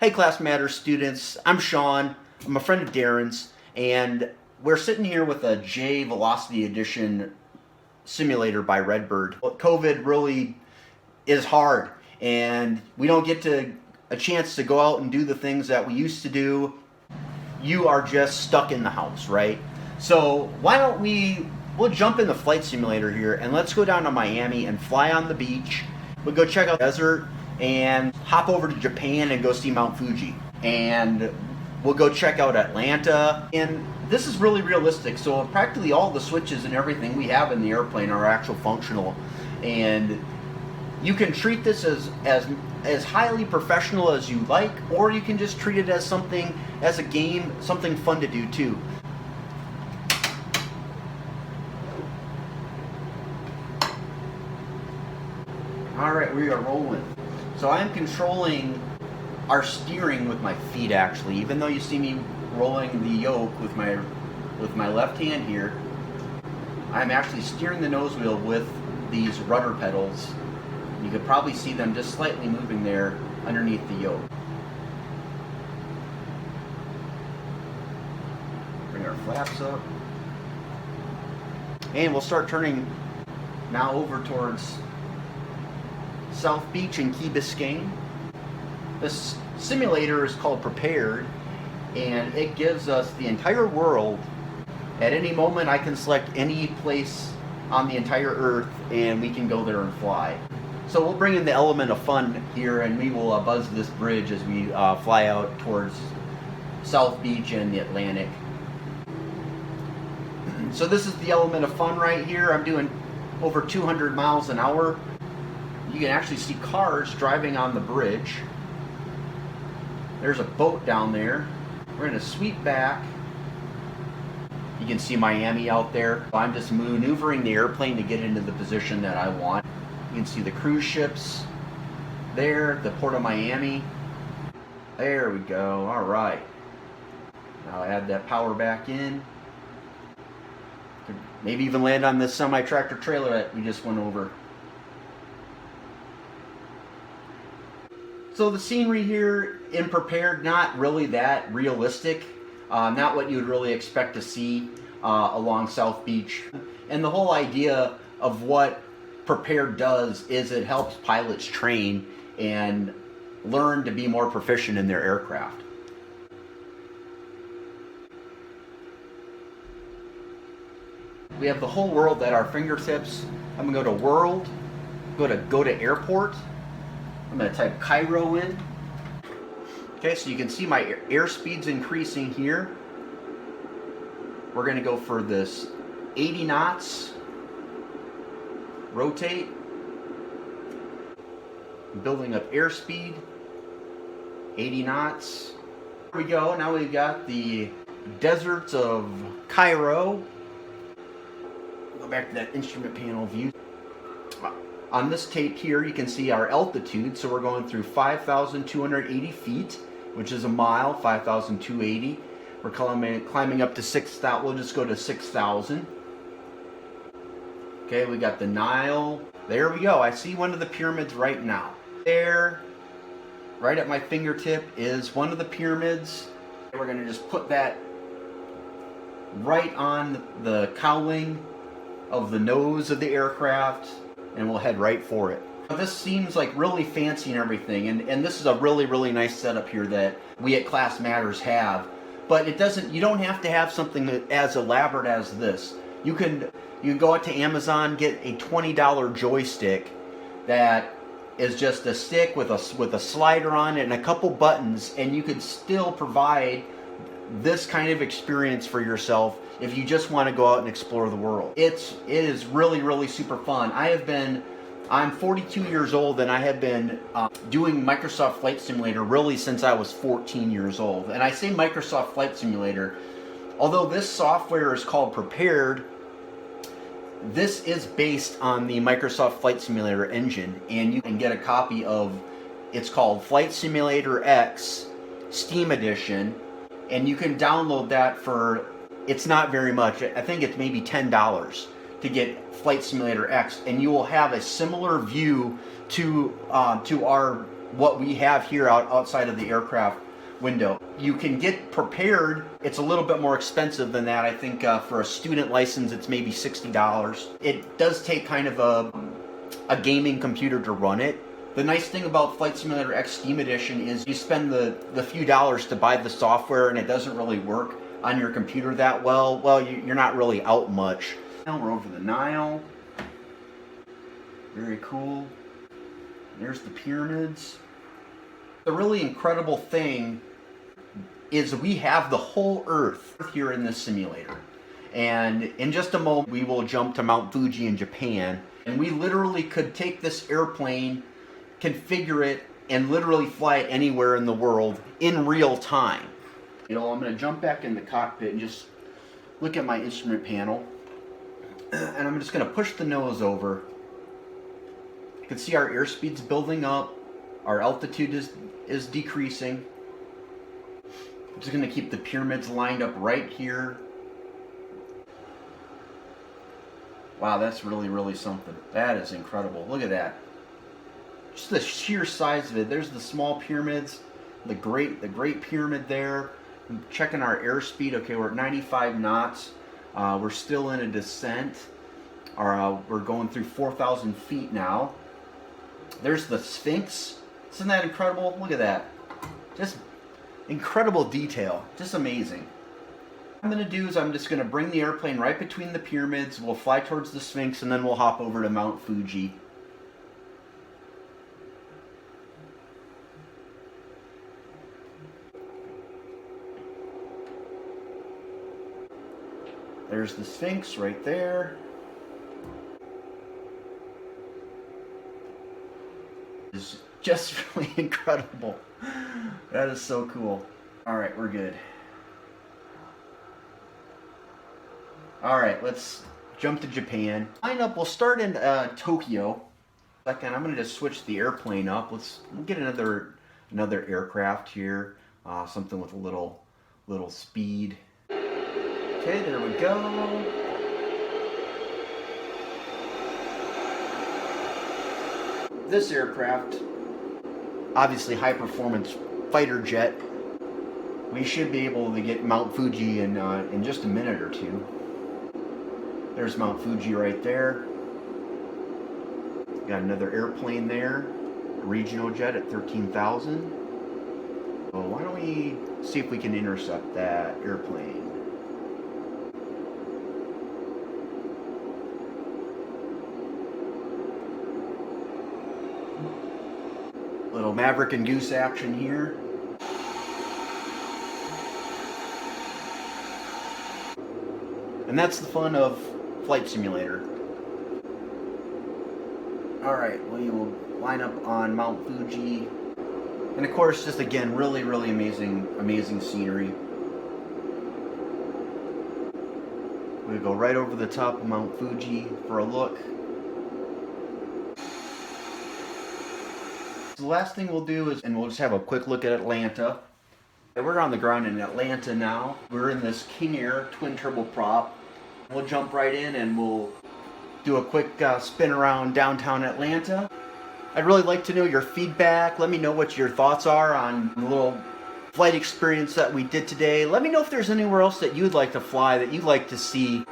Hey Class Matters students, I'm Sean. I'm a friend of Darren's, and we're sitting here with a J Velocity Edition simulator by Redbird. COVID really is hard, and we don't get a chance to go out and do the things that we used to do. You are just stuck in the house, right? So why don't we'll jump in the flight simulator here, and let's go down to Miami and fly on the beach. We'll go check out the desert and hop over to Japan and go see Mount Fuji. And we'll go check out Atlanta. And this is really realistic. So practically all the switches and everything we have in the airplane are actual functional. And you can treat this as highly professional as you like, or you can just treat it as a game, something fun to do too. All right, we are rolling. So I'm controlling our steering with my feet, actually. Even though you see me rolling the yoke with my left hand here, I'm actually steering the nose wheel with these rudder pedals. You could probably see them just slightly moving there underneath the yoke. Bring our flaps up. And we'll start turning now over towards South Beach in Key Biscayne. This simulator is called Prepared, and it gives us the entire world. At any moment I can select any place on the entire earth and we can go there and fly. So we'll bring in the element of fun here, and we will buzz this bridge as we fly out towards South Beach and the Atlantic. So this is the element of fun right here. I'm doing over 200 miles an hour. You can actually see cars driving on the bridge. There's a boat down there. We're going to sweep back. You can see Miami out there. I'm just maneuvering the airplane to get into the position that I want. You can see the cruise ships there, the Port of Miami. There we go. All right. Now add that power back in. Maybe even land on this semi-tractor trailer that we just went over. So the scenery here in Prepared, not really that realistic, not what you would really expect to see along South Beach. And the whole idea of what Prepared does is it helps pilots train and learn to be more proficient in their aircraft. We have the whole world at our fingertips. I'm going to go to World, go to Airport. I'm going to type Cairo in. Okay, so you can see my airspeed's increasing here. We're going to go for this 80 knots. Rotate. Building up airspeed. 80 knots. Here we go. Now we've got the deserts of Cairo. Go back to that instrument panel view. On this tape here, you can see our altitude. So we're going through 5,280 feet, which is a mile, 5,280. We're climbing up to 6,000. We'll just go to 6,000. Okay, we got the Nile. There we go. I see one of the pyramids right now. There, right at my fingertip, is one of the pyramids. We're going to just put that right on the cowling of the nose of the aircraft, and we'll head right for it. This seems like really fancy and everything, and this is a really nice setup here that we at Class Matters have. But it doesn't. You don't have to have something as elaborate as this. You can go out to Amazon, get a $20 joystick that is just a stick with a slider on it and a couple buttons, and you could still provide this kind of experience for yourself if you just want to go out and explore the world. It is really super fun. I'm 42 years old, and I have been doing Microsoft Flight Simulator really since I was 14 years old. And I say Microsoft Flight Simulator, although this software is called Prepared, this is based on the Microsoft Flight Simulator engine, and you can get a copy of, it's called Flight Simulator X Steam Edition, and you can download that for, it's not very much, I think it's maybe $10 to get Flight Simulator X, and you will have a similar view to our what we have here outside of the aircraft window. You can get prepared. It's a little bit more expensive than that. I think for a student license, it's maybe $60. It does take kind of a gaming computer to run it. The nice thing about Flight Simulator X Steam Edition is you spend the few dollars to buy the software and it doesn't really work on your computer that well. Well, you're not really out much. Now we're over the Nile. Very cool. There's the pyramids. The really incredible thing is we have the whole Earth here in this simulator. And in just a moment, we will jump to Mount Fuji in Japan. And we literally could take this airplane, configure it, and literally fly it anywhere in the world in real time. You know, I'm going to jump back in the cockpit and just look at my instrument panel. And I'm just going to push the nose over. You can see our airspeed's building up. Our altitude is decreasing. I'm just going to keep the pyramids lined up right here. Wow, that's really, really something. That is incredible. Look at that. Just the sheer size of it. There's the small pyramids, the Great Pyramid there. I'm checking our airspeed. Okay, we're at 95 knots. We're still in a descent. We're going through 4,000 feet now. There's the Sphinx. Isn't that incredible? Look at that. Just incredible detail. Just amazing. What I'm going to do is I'm just going to bring the airplane right between the pyramids. We'll fly towards the Sphinx and then we'll hop over to Mount Fuji. There's the Sphinx right there. It's just really incredible. That is so cool. Alright, we're good. Alright, let's jump to Japan. Line up, we'll start in Tokyo. Second, I'm going to just switch the airplane up. We'll get another aircraft here. Something with a little speed. Okay, there we go. This aircraft, obviously high performance fighter jet. We should be able to get Mount Fuji in just a minute or two. There's Mount Fuji right there. Got another airplane there, a regional jet at 13,000. Well, why don't we see if we can intercept that airplane? Little Maverick and Goose action here. And that's the fun of Flight Simulator. Alright, we will line up on Mount Fuji. And of course, just again, really, really amazing scenery. We go right over the top of Mount Fuji for a look. The last thing we'll do is, and we'll just have a quick look at Atlanta. We're on the ground in Atlanta now. We're in this King Air twin turboprop. We'll jump right in and we'll do a quick spin around downtown Atlanta. I'd really like to know your feedback. Let me know what your thoughts are on the little flight experience that we did today. Let me know if there's anywhere else that you'd like to fly, that you'd like to see.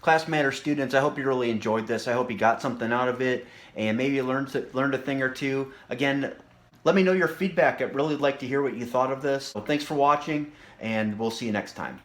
Class Matter students, I hope you really enjoyed this. I hope you got something out of it and maybe you learned a thing or two. Again, let me know your feedback. I'd really like to hear what you thought of this. So thanks for watching and we'll see you next time.